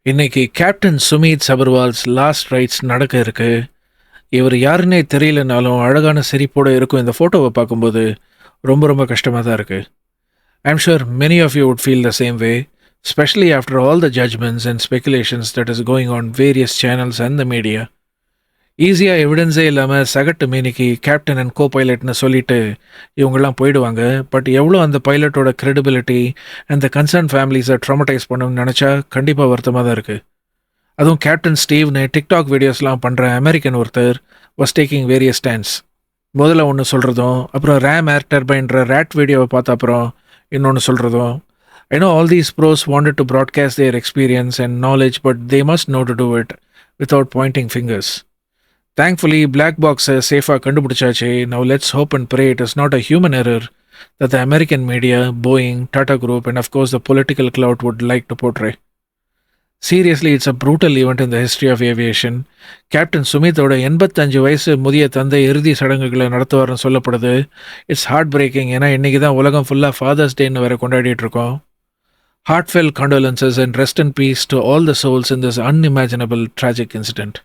இன்னைக்கு captain Sumit சபர்வால்ஸ் last rights நடக்க இருக்கு. இவர் யாருன்னே தெரியலனாலும் அழகான சிரிப்போட இருக்கும் இந்த ஃபோட்டோவை பார்க்கும்போது ரொம்ப ரொம்ப கஷ்டமாக தான் இருக்குது. I'm sure many of you would feel the same way, specially after all the judgments and speculations that is going on various channels and the media. ஈஸியாக எவிடன்ஸே இல்லாமல் சகட்டு மேனிக்கு கேப்டன் அண்ட் கோ பைலட்னு சொல்லிட்டு இவங்கெல்லாம் போயிடுவாங்க. பட் எவ்வளோ அந்த பைலட்டோட credibility அண்ட் த கன்சர்ன் ஃபேமிலிஸை ட்ராமடைஸ் பண்ணணும்னு நினச்சா கண்டிப்பாக வருத்தமாக தான் இருக்குது. அதுவும் கேப்டன் ஸ்டீவ்னு டிக்டாக் வீடியோஸ்லாம் பண்ணுற அமெரிக்கன் ஒருத்தர் வாஸ் டேக்கிங் வேரியஸ் ஸ்டாண்ட்ஸ். முதல்ல ஒன்று சொல்கிறதும், அப்புறம் ரேம் ஏர் டர்பைன்ற ரேட் வீடியோவை பார்த்த அப்புறம் இன்னொன்று சொல்கிறதும். I know all these pros wanted to broadcast their experience and knowledge, but they must know to do it without pointing fingers. Thankfully, black box சேஃபாக கண்டுபிடிச்சாச்சு. Now let's hope and pray it is not a human error that the American media, Boeing, Tata Group, and of course the political clout would like to portray. Seriously, it's a brutal event in the history of aviation. Captain சுமித்தோட 85 வயசு முதிய தந்தை இறுதி சடங்குகளை நடத்துவார்னு சொல்லப்படுது. It's heart breaking. ஏன்னா இன்றைக்கி தான் உலகம் ஃபுல்லாக ஃபாதர்ஸ் டேன்னு வேறு கொண்டாடிட்டு இருக்கோம். Heartfelt condolences and rest in peace to all the souls in this unimaginable tragic incident.